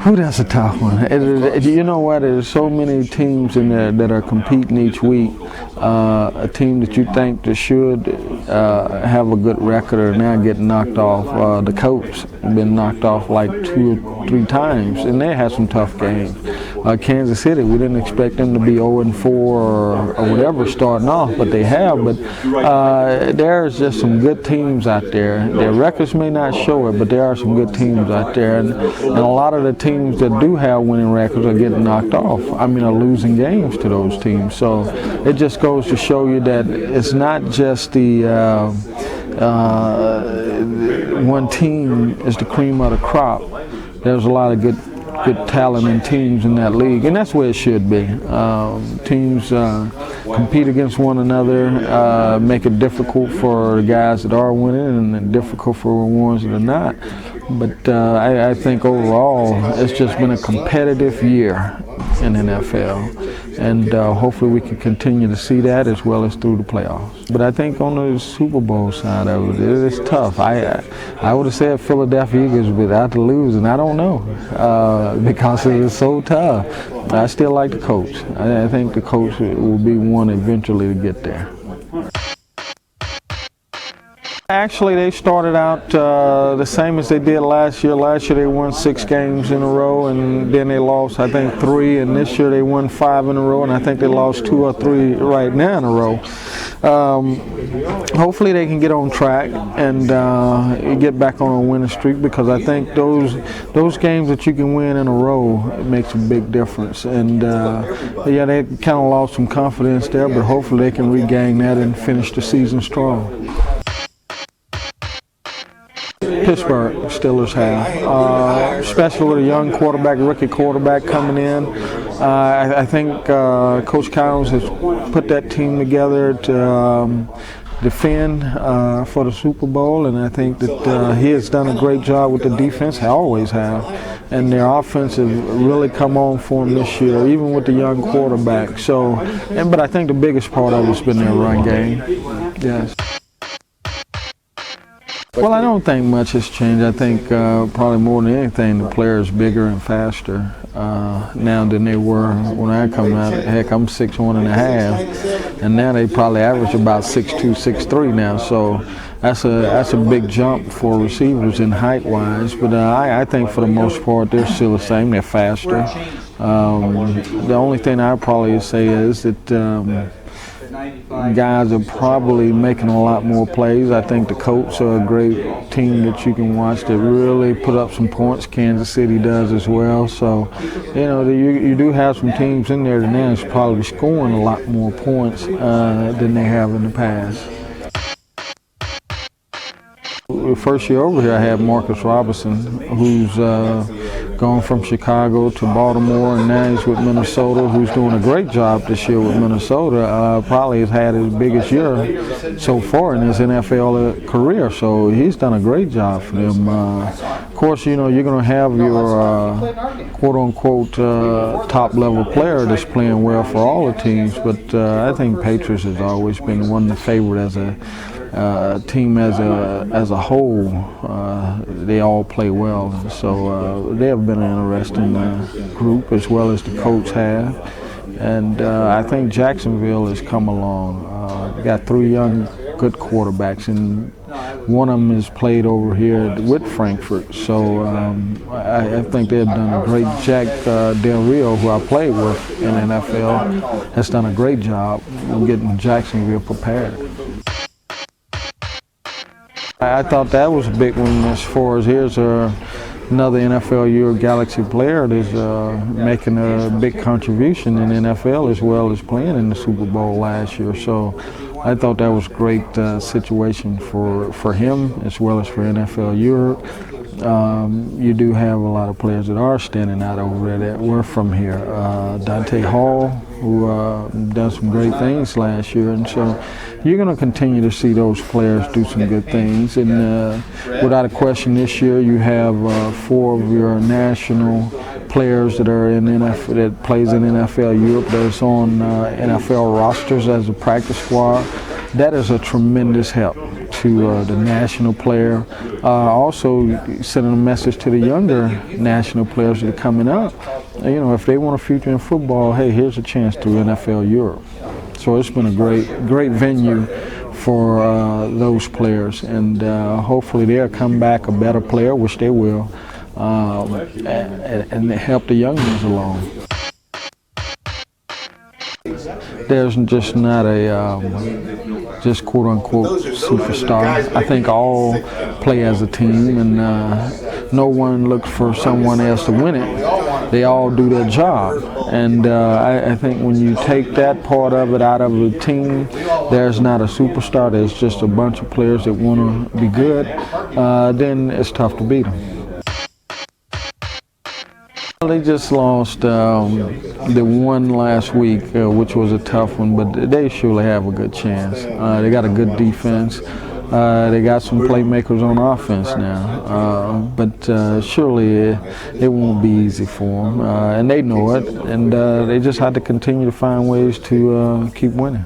Whew, that's a tough one. You know what? There's so many teams in there that are competing each week. A team that you think that should have a good record are now getting knocked off. The Colts have been knocked off like 2 or 3 times, and they had some tough games. Kansas City, we didn't expect them to be 0-4 or whatever starting off, but they have. But there's just some good teams out there. Their records may not show it, but there are some good teams out there. And a lot of the teams that do have winning records are getting knocked off. I mean, are losing games to those teams. So it just goes to show you that it's not just the one team is the cream of the crop. There's a lot of good talent and teams in that league, and that's where it should be. Teams compete against one another, make it difficult for the guys that are winning and difficult for the ones that are not. But I think overall it's just been a competitive year in NFL, and hopefully we can continue to see that as well as through the playoffs. But I think on the Super Bowl side of it, it's tough. I would have said Philadelphia Eagles without the losing. I don't know because it is so tough. I still like the coach. I think the coach will be one eventually to get there. Actually, they started out the same as they did last year. Last year they won 6 games in a row, and then they lost, I think, 3. And this year they won 5 in a row, and I think they lost 2 or 3 right now in a row. Hopefully they can get on track and get back on a winning streak, because I think those games that you can win in a row, it makes a big difference. And yeah, they kind of lost some confidence there, but hopefully they can regain that and finish the season strong. Pittsburgh Steelers have, especially with a young quarterback, rookie quarterback coming in. I think Coach Collins has put that team together to defend for the Super Bowl, and I think that he has done a great job with the defense. They always have, and their offense has really come on for them this year, even with the young quarterback. So, but I think the biggest part of it's been their run game. Yes. Well, I don't think much has changed. I think probably more than anything, the players are bigger and faster now than they were when I come out. Heck, I'm 6'1½", and now they probably average about 6'2", 6'3" now. So that's a big jump for receivers in height-wise. But I think for the most part, they're still the same. They're faster. The only thing I probably say is that guys are probably making a lot more plays. I think the Colts are a great team that you can watch that really put up some points. Kansas City does as well. So, you know, you do have some teams in there that now is probably scoring a lot more points than they have in the past. The first year over here, I had Marcus Robinson, who's gone from Chicago to Baltimore, and now he's with Minnesota, who's doing a great job this year with Minnesota. Probably has had his biggest year so far in his NFL career, so he's done a great job for them. Of course, you know, you're going to have your quote-unquote top-level player that's playing well for all the teams, but I think Patriots has always been one of the favorite as a team as a whole. They all play well, so they have been an interesting group, as well as the Colts have. And I think Jacksonville has come along. They got 3 young good quarterbacks, and one of them has played over here with Frankfurt. So I think they've done a great. Jack Del Rio, who I played with in NFL, has done a great job of getting Jacksonville prepared. I thought that was a big one as far as here's another NFL Euro Galaxy player that's making a big contribution in NFL as well as playing in the Super Bowl last year. So I thought that was a great situation for him as well as for NFL Europe. You do have a lot of players that are standing out over there that were from here. Dante Hall, who done some great things last year, and so you're going to continue to see those players do some good things. And without a question, this year you have 4 of your national players that are in NFL, that plays in NFL Europe, that's on NFL rosters as a practice squad. That is a tremendous help to the national player. Also sending a message to the younger national players that are coming up. You know, if they want a future in football, hey, here's a chance to NFL Europe. So it's been a great venue for those players, and hopefully they'll come back a better player, which they will, and help the young ones along. There's just not a just quote-unquote superstar. I think all play as a team, and no one looks for someone else to win it. They all do their job, and I think when you take that part of it out of the team, there's not a superstar. There's just a bunch of players that want to be good. Then it's tough to beat them. They just lost the one last week, which was a tough one, but they surely have a good chance. They got a good defense. They got some playmakers on offense now, but surely it won't be easy for them, and they know it, and they just have to continue to find ways to keep winning.